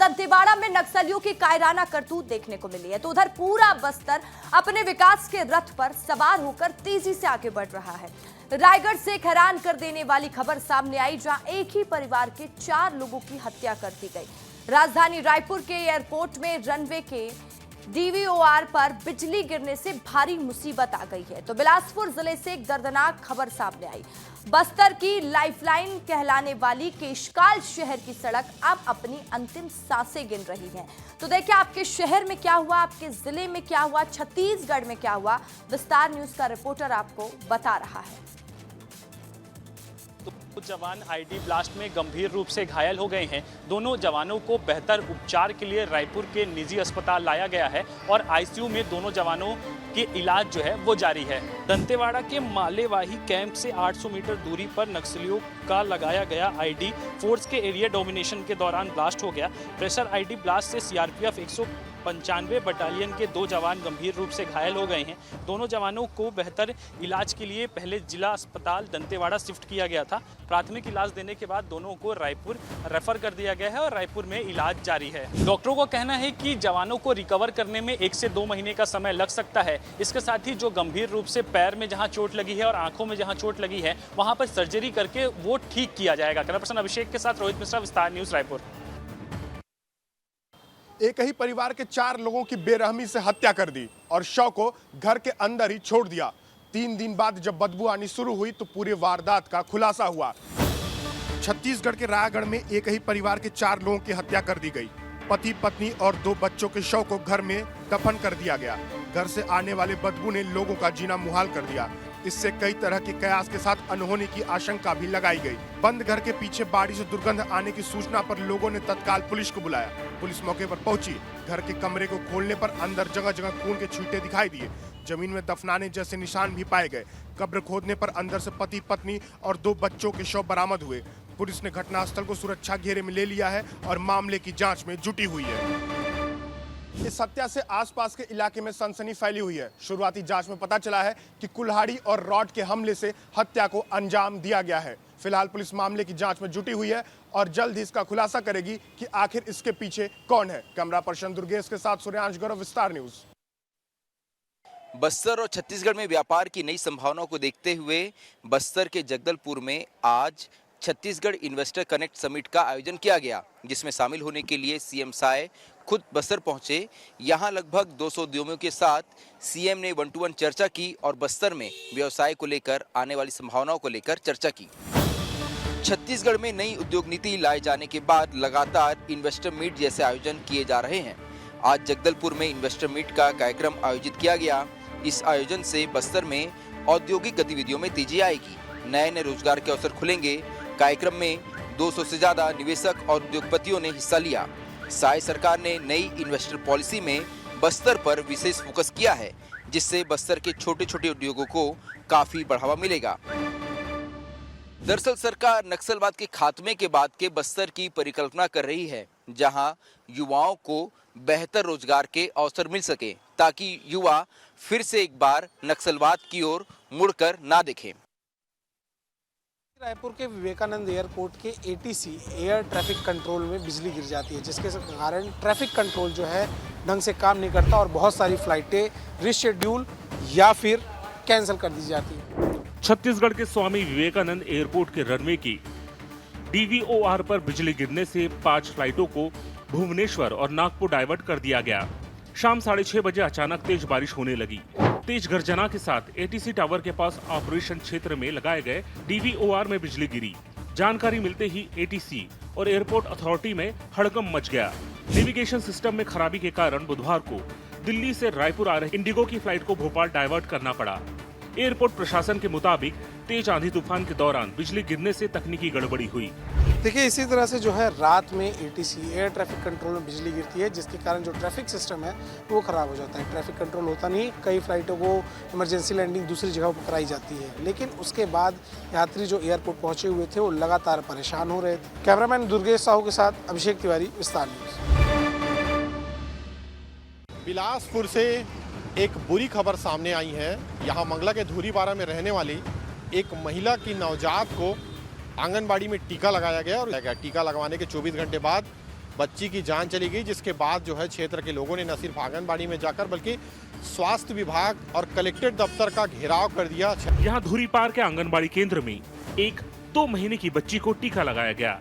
दंतेवाड़ा में नक्सलियों की कायराना करतूत देखने को मिली है, तो उधर पूरा बस्तर अपने विकास के रथ पर सवार होकर तेजी से आगे बढ़ रहा है। रायगढ़ से एक हैरान कर देने वाली खबर सामने आई, जहां एक ही परिवार के 4 लोगों की हत्या कर दी गई। राजधानी रायपुर के एयरपोर्ट में रनवे के DVOR पर बिजली गिरने से भारी मुसीबत आ गई है। तो बिलासपुर जिले से एक दर्दनाक खबर सामने आई। बस्तर की लाइफलाइन कहलाने वाली केशकाल शहर की सड़क अब अपनी अंतिम सांसें गिन रही है। तो देखिए आपके शहर में क्या हुआ, आपके जिले में क्या हुआ, छत्तीसगढ़ में क्या हुआ, विस्तार न्यूज का रिपोर्टर आपको बता रहा है। जवान आईडी ब्लास्ट में गंभीर रूप से घायल हो गए हैं। दोनों जवानों को बेहतर उपचार के लिए रायपुर के निजी अस्पताल लाया गया है और आईसीयू में दोनों जवानों के इलाज जो है वो जारी है। दंतेवाड़ा के मालेवाही कैंप से 800 मीटर दूरी पर नक्सलियों का लगाया गया आईडी फोर्स के एरिया डोमिनेशन के दौरान ब्लास्ट हो गया। प्रेशर आईडी ब्लास्ट से सीआरपीएफ 195 बटालियन के 2 जवान गंभीर रूप से घायल हो गए हैं। दोनों जवानों को बेहतर इलाज के लिए पहले जिला अस्पताल दंतेवाड़ा शिफ्ट किया गया था। प्राथमिक इलाज देने के बाद दोनों को रायपुर रेफर कर दिया गया है और रायपुर में इलाज जारी है। डॉक्टरों का कहना है कि जवानों को रिकवर करने में 1 से 2 महीने का समय लग सकता है। इसके साथ ही जो गंभीर रूप से पैर में जहां चोट लगी है और आंखों में जहां चोट लगी है वहां पर सर्जरी करके वो ठीक किया जाएगा। कैमरा पर्सन अभिषेक के साथ रोहित मिश्रा, विस्तार न्यूज, रायपुर। एक ही परिवार के 4 लोगों की बेरहमी से हत्या कर दी और शव को घर के अंदर ही छोड़ दिया। 3 दिन बाद जब बदबू आनी शुरू हुई तो पूरे वारदात का खुलासा हुआ। छत्तीसगढ़ के रायगढ़ में एक ही परिवार के 4 लोगों की हत्या कर दी गई। पति पत्नी और 2 बच्चों के शव को घर में दफन कर दिया गया। घर से आने वाले बदबू ने लोगों का जीना मुहाल कर दिया। इससे कई तरह के कयास के साथ अनहोनी की आशंका भी लगाई गई। बंद घर के पीछे बाड़ी से दुर्गंध आने की सूचना पर लोगों ने तत्काल पुलिस को बुलाया। पुलिस मौके पर पहुंची। घर के कमरे को खोलने पर अंदर जगह जगह खून के छींटे दिखाई दिए। जमीन में दफनाने जैसे निशान भी पाए गए। कब्र खोदने पर अंदर से पति पत्नी और 2 बच्चों के शव बरामद हुए। पुलिस ने घटनास्थल को सुरक्षा घेरे में ले लिया है और मामले की जांच में जुटी हुई है। इस हत्या से आसपास के इलाके में सनसनी फैली हुई है। शुरुआती जांच में पता चला है कि कुल्हाड़ी और रॉड के हमले से हत्या को अंजाम दिया गया है। फिलहाल पुलिस मामले की जांच में जुटी हुई है और जल्द ही इसका खुलासा करेगी कि आखिर इसके पीछे कौन है। कैमरा पर्सन दुर्गेश के साथ सूर्यांश गौरव, विस्तार न्यूज। बस्तर और छत्तीसगढ़ में व्यापार की नई संभावनाओं को देखते हुए बस्तर के जगदलपुर में आज छत्तीसगढ़ इन्वेस्टर कनेक्ट समिट का आयोजन किया गया, जिसमें शामिल होने के लिए सीएम साय खुद बस्तर पहुंचे। यहां लगभग 200 उद्यमियों के साथ सीएम ने 1-to-1 चर्चा की और बस्तर में व्यवसाय को लेकर आने वाली संभावनाओं को लेकर चर्चा की। छत्तीसगढ़ में नई उद्योग नीति लाए जाने के बाद लगातार इन्वेस्टर मीट जैसे आयोजन किए जा रहे हैं। आज जगदलपुर में इन्वेस्टर मीट का कार्यक्रम आयोजित किया गया। इस आयोजन से बस्तर में औद्योगिक गतिविधियों में तेजी आएगी। नए नए रोजगार के अवसर खुलेंगे। कार्यक्रम में 200 से ज्यादा निवेशक और उद्योगपतियों ने हिस्सा लिया। साय सरकार ने नई इन्वेस्टर पॉलिसी में बस्तर पर विशेष फोकस किया है, जिससे बस्तर के छोटे छोटे उद्योगों को काफी बढ़ावा मिलेगा। दरअसल सरकार नक्सलवाद के खात्मे के बाद के बस्तर की परिकल्पना कर रही है, जहां युवाओं को बेहतर रोजगार के अवसर मिल सके, ताकि युवा फिर से एक बार नक्सलवाद की ओर मुड़कर ना देखें। रायपुर के विवेकानंद एयरपोर्ट के ATC एयर ट्रैफिक कंट्रोल में बिजली गिर जाती है, जिसके कारण ट्रैफिक कंट्रोल जो है ढंग से काम नहीं करता और बहुत सारी फ्लाइटें रिशेड्यूल या फिर कैंसिल कर दी जाती है। छत्तीसगढ़ के स्वामी विवेकानंद एयरपोर्ट के रनवे की DVOR पर बिजली गिरने से 5 फ्लाइटों को भुवनेश्वर और नागपुर डाइवर्ट कर दिया गया। शाम 6:30 बजे अचानक तेज बारिश होने लगी। तेज गर्जना के साथ ATC टावर के पास ऑपरेशन क्षेत्र में लगाए गए DVOR में बिजली गिरी। जानकारी मिलते ही ATC और एयरपोर्ट अथॉरिटी में हड़कंप मच गया। नेविगेशन सिस्टम में खराबी के कारण बुधवार को दिल्ली से रायपुर आ रहे इंडिगो की फ्लाइट को भोपाल डाइवर्ट करना पड़ा। एयरपोर्ट प्रशासन के मुताबिक तेज आंधी तूफान के दौरान बिजली गिरने से तकनीकी गड़बड़ी हुई। देखिए, इसी तरह से जो है रात में ATC एयर ट्रैफिक कंट्रोल में बिजली गिरती है, जिसके कारण जो ट्रैफिक सिस्टम है वो खराब हो जाता है। ट्रैफिक कंट्रोल होता नहीं। कई फ्लाइटों को इमरजेंसी लैंडिंग दूसरी जगह पर कराई जाती है, लेकिन उसके बाद यात्री जो एयरपोर्ट पहुंचे हुए थे वो लगातार परेशान हो रहे थे। कैमरामैन दुर्गेश साहू के साथ अभिषेक तिवारी, विस्तार न्यूज। बिलासपुर से एक बुरी खबर सामने आई है। यहाँ मंगला के धूरीपारा में रहने वाली एक महिला की नवजात को आंगनबाड़ी में टीका लगाया गया और टीका लगवाने के 24 घंटे बाद बच्ची की जान चली गई, जिसके बाद जो है क्षेत्र के लोगों ने न सिर्फ आंगनबाड़ी में जाकर बल्कि स्वास्थ्य विभाग और कलेक्ट्रेट दफ्तर का घेराव कर दिया। यहाँ धुरीपार के आंगनबाड़ी केंद्र में एक 2 महीने की बच्ची को टीका लगाया गया।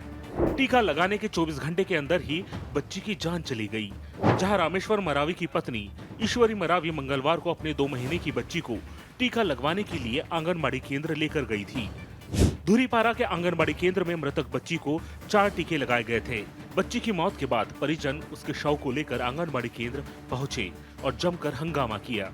टीका लगाने के 24 घंटे के अंदर ही बच्ची की जान चली गई। जहां रामेश्वर मरावी की पत्नी ईश्वरी मरावी मंगलवार को अपने 2 महीने की बच्ची को टीका लगवाने के लिए आंगनबाड़ी केंद्र लेकर गई थी। धुरीपारा के आंगनबाड़ी केंद्र में मृतक बच्ची को 4 टीके लगाए गए थे। बच्ची की मौत के बाद परिजन उसके शव को लेकर आंगनबाड़ी केंद्र पहुंचे और जमकर हंगामा किया।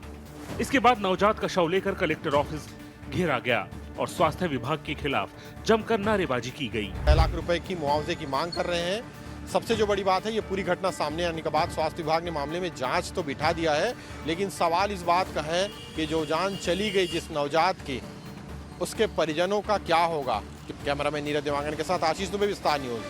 इसके बाद नवजात का शव लेकर कलेक्टर ऑफिस घेरा गया और स्वास्थ्य विभाग के खिलाफ जमकर नारेबाजी की गई। 6 लाख रुपए की मुआवजे की मांग कर रहे हैं। सबसे जो बड़ी बात है, ये पूरी घटना सामने आने के बाद स्वास्थ्य विभाग ने मामले में जांच तो बिठा दिया है, लेकिन सवाल इस बात का है कि जो जान चली गई जिस नवजात की, उसके परिजनों का क्या होगा। कैमरामैन नीरज देवांगन के साथ आशीष दुबे, विस्तार न्यूज।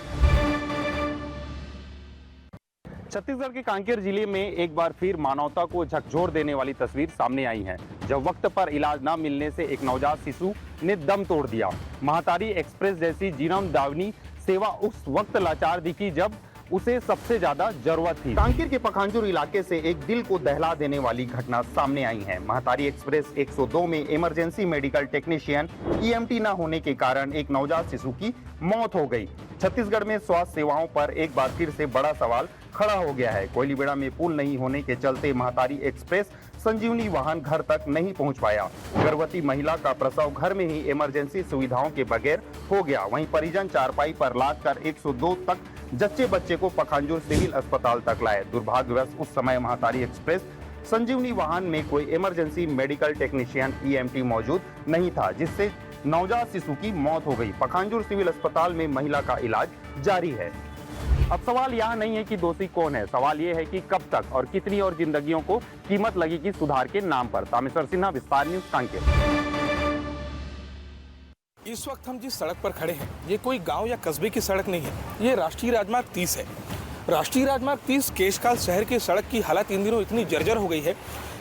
छत्तीसगढ़ के कांकेर जिले में एक बार फिर मानवता को झकझोर देने वाली तस्वीर सामने आई है, जब वक्त पर इलाज न मिलने से एक नवजात शिशु ने दम तोड़ दिया। महातारी एक्सप्रेस जैसी जीवन दावनी सेवा उस वक्त लाचार दिखी जब उसे सबसे ज्यादा जरूरत थी। कांकेर के पखांजूर इलाके से एक दिल को दहला देने वाली घटना सामने आई है। महातारी एक्सप्रेस 102 में इमरजेंसी मेडिकल टेक्नीशियन EMT न होने के कारण एक नवजात शिशु की मौत हो गई। छत्तीसगढ़ में स्वास्थ्य सेवाओं पर एक बार फिर से बड़ा सवाल खड़ा हो गया है। कोयलीबेड़ा में पुल नहीं होने के चलते महातारी एक्सप्रेस संजीवनी वाहन घर तक नहीं पहुंच पाया। गर्भवती महिला का प्रसव घर में ही इमरजेंसी सुविधाओं के बगैर हो गया। वहीं परिजन चारपाई पर लाद कर 102 तक जच्चे बच्चे को पखांजूर सिविल अस्पताल तक लाए। दुर्भाग्यवश उस समय महातारी एक्सप्रेस संजीवनी वाहन में कोई इमरजेंसी मेडिकल टेक्नीशियन EMT मौजूद नहीं था, जिससे नवजात शिशु की मौत हो गई। पखांजूर सिविल अस्पताल में महिला का इलाज जारी है। अब सवाल यह नहीं है कि दोषी कौन है, सवाल ये है कि कब तक और कितनी और जिंदगियों को कीमत लगेगी सुधार के नाम पर। तामेश्वर सिन्हा, विस्तार न्यूज, कांकेर। इस वक्त हम जिस सड़क पर खड़े हैं, ये कोई गांव या कस्बे की सड़क नहीं है, ये राष्ट्रीय राजमार्ग 30 है। राष्ट्रीय राजमार्ग 30 केशकाल शहर की सड़क की हालत इन दिनों इतनी जर्जर हो गई है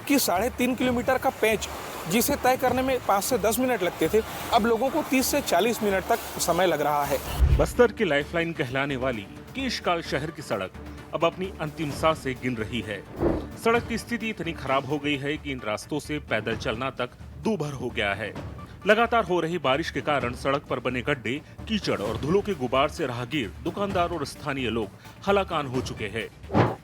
कि 3.5 किलोमीटर का पैंच, जिसे तय करने में 5 से 10 मिनट लगते थे, अब लोगों को 30 से 40 मिनट तक समय लग रहा है। बस्तर की लाइफलाइन कहलाने वाली केशकाल शहर की सड़क अब अपनी अंतिम सांसें गिन रही है। सड़क की स्थिति इतनी खराब हो गई है कि इन रास्तों से पैदल चलना तक दूभर हो गया है। लगातार हो रही बारिश के कारण सड़क पर बने गड्ढे, कीचड़ और धूलों के गुबार से राहगीर, दुकानदार और स्थानीय लोग हलाकान हो चुके हैं।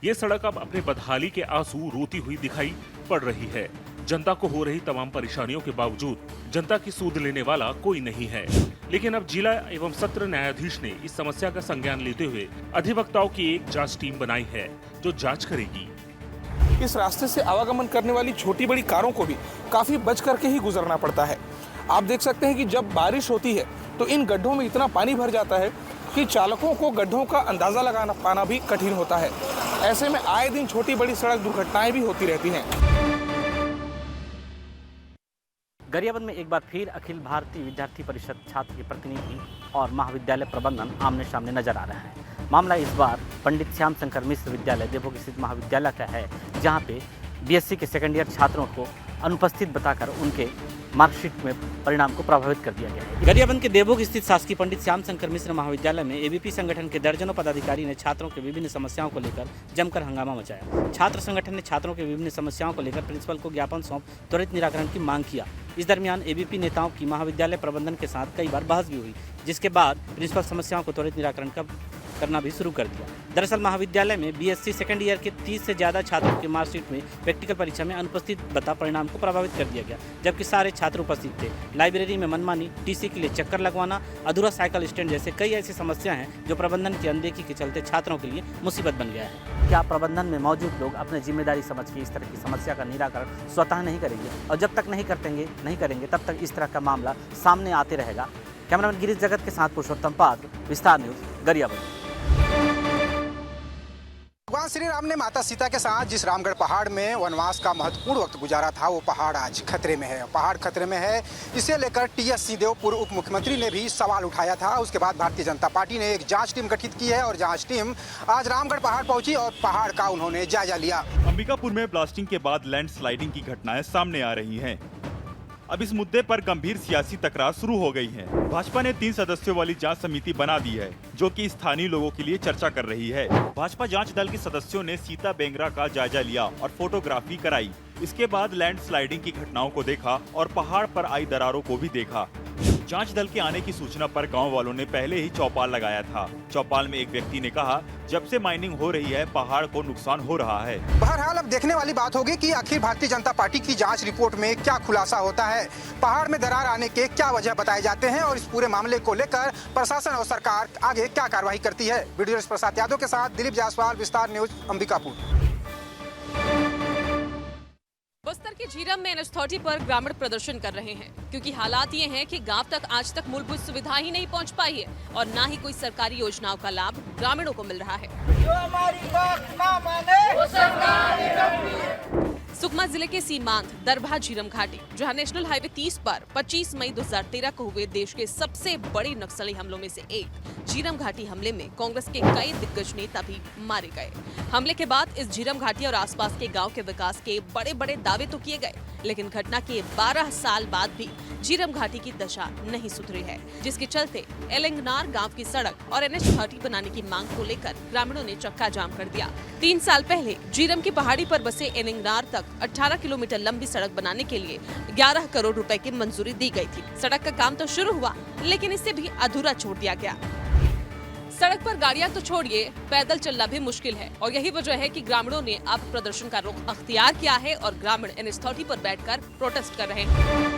ये सड़क अब अपने बदहाली के आंसू रोती हुई दिखाई पड़ रही है। जनता को हो रही तमाम परेशानियों के बावजूद जनता की सूद लेने वाला कोई नहीं है। लेकिन अब जिला एवं सत्र न्यायाधीश ने इस समस्या का संज्ञान लेते हुए अधिवक्ताओं की एक जांच टीम बनाई है, जो जांच करेगी। इस रास्ते से आवागमन करने वाली छोटी बड़ी कारों को भी काफी बच करके ही गुजरना पड़ता है। आप देख सकते हैं कि जब बारिश होती है तो इन गड्ढों में इतना पानी भर जाता है कि चालकों को गड्ढों का अंदाजा लगाना पाना भी कठिन होता है। ऐसे में आए दिन छोटी बड़ी सड़क दुर्घटनाएं भी होती रहती हैं। गरियाबंद में एक बार फिर अखिल भारतीय विद्यार्थी परिषद छात्र के प्रतिनिधि और महाविद्यालय प्रबंधन आमने सामने नजर आ रहा है। मामला इस बार पंडित श्याम शंकर मिश्र विद्यालय देवभोग स्थित महाविद्यालय का है, जहां पे BSc के सेकेंड ईयर छात्रों को अनुपस्थित बताकर उनके मार्कशीट में परिणाम को प्रभावित कर दिया गया है। गरियाबंद के देवभोग स्थित शासकीय पंडित श्याम शंकर मिश्र महाविद्यालय में ABP संगठन के दर्जनों पदाधिकारी ने छात्रों के विभिन्न समस्याओं को लेकर जमकर हंगामा मचाया। छात्र संगठन ने छात्रों के विभिन्न समस्याओं को लेकर प्रिंसिपल को ज्ञापन सौंप त्वरित निराकरण की मांग किया। इस दरमियान ABP नेताओं की महाविद्यालय प्रबंधन के साथ कई बार बहस भी हुई, जिसके बाद प्रिंसिपल समस्याओं को त्वरित निराकरण करना भी शुरू कर दिया। दरअसल महाविद्यालय में BSc सेकेंड ईयर के 30 से ज़्यादा छात्रों के मार्कशीट में प्रैक्टिकल परीक्षा में अनुपस्थित बता परिणाम को प्रभावित कर दिया गया, जबकि सारे छात्र उपस्थित थे। लाइब्रेरी में मनमानी, TC के लिए चक्कर लगवाना, अधूरा साइकिल स्टैंड जैसे कई ऐसी समस्या हैं जो प्रबंधन की अनदेखी के चलते छात्रों के लिए मुसीबत बन गया है। क्या प्रबंधन में मौजूद लोग अपनी जिम्मेदारी समझ के इस तरह की समस्या का निराकरण स्वतः नहीं करेंगे, और जब तक नहीं करेंगे तब तक इस तरह का मामला सामने आते रहेगा। कैमरामैन गिरीश जगत के साथ पुरुषोत्तम पात्र, विस्तार न्यूज, गरियाबंद। भगवान श्री राम ने माता सीता के साथ जिस रामगढ़ पहाड़ में वनवास का महत्वपूर्ण वक्त गुजारा था, वो पहाड़ आज खतरे में है। पहाड़ खतरे में है, इसे लेकर TS सिंहदेव पूर्व उप मुख्यमंत्री ने भी सवाल उठाया था। उसके बाद भारतीय जनता पार्टी ने एक जांच टीम गठित की है और जांच टीम आज रामगढ़ पहाड़ पहुंची और पहाड़ का उन्होंने जायजा लिया। अंबिकापुर में ब्लास्टिंग के बाद लैंडस्लाइडिंग की घटनाएं सामने आ रही हैं। अब इस मुद्दे पर गंभीर सियासी तकरार शुरू हो गई है। भाजपा ने 3 सदस्यों वाली जांच समिति बना दी है, जो कि स्थानीय लोगों के लिए चर्चा कर रही है। भाजपा जांच दल के सदस्यों ने सीता बेंगरा का जायजा लिया और फोटोग्राफी कराई। इसके बाद लैंडस्लाइडिंग की घटनाओं को देखा और पहाड़ पर आई दरारों को भी देखा। जांच दल के आने की सूचना पर गांव वालों ने पहले ही चौपाल लगाया था। चौपाल में एक व्यक्ति ने कहा, जब से माइनिंग हो रही है पहाड़ को नुकसान हो रहा है। बहरहाल अब देखने वाली बात होगी कि आखिर भारतीय जनता पार्टी की जांच रिपोर्ट में क्या खुलासा होता है, पहाड़ में दरार आने के क्या वजह बताए जाते हैं और इस पूरे मामले को लेकर प्रशासन और सरकार आगे क्या कार्रवाई करती है। वीडियो प्रसाद यादव के साथ दिलीप जायसवाल, विस्तार न्यूज, अंबिकापुर। बस्तर के झीरम में NH30 पर ग्रामीण प्रदर्शन कर रहे हैं, क्योंकि हालात ये हैं कि गांव तक आज तक मूलभूत सुविधा ही नहीं पहुंच पाई है और ना ही कोई सरकारी योजनाओं का लाभ ग्रामीणों को मिल रहा है। जो हमारी बात ना माने, वो सरकार। सुकमा जिले के सीमांत दरभा झीरम घाटी, जहां नेशनल हाईवे 30 पर 25 मई 2013 को हुए देश के सबसे बड़े नक्सली हमलों में से एक झीरम घाटी हमले में कांग्रेस के कई दिग्गज नेता भी मारे गए। हमले के बाद इस झीरम घाटी और आसपास के गांव के विकास के बड़े बड़े दावे तो किए गए, लेकिन घटना के 12 साल बाद भी झीरम घाटी की दशा नहीं सुधरी है, जिसके चलते एलंगनार गांव की सड़क और NH30 बनाने की मांग को लेकर ग्रामीणों ने चक्का जाम कर दिया। 3 साल पहले झीरम की पहाड़ी पर बसे एलंगनार तक 18 किलोमीटर लंबी सड़क बनाने के लिए 11 करोड़ रुपए की मंजूरी दी गई थी। सड़क का काम तो शुरू हुआ, लेकिन इसे भी अधूरा छोड़ दिया गया। सड़क पर गाड़ियां तो छोड़िए, पैदल चलना भी मुश्किल है और यही वजह है कि ग्रामीणों ने अब प्रदर्शन का रुख अख्तियार किया है और ग्रामीण NH30 पर बैठकर प्रोटेस्ट कर रहे हैं।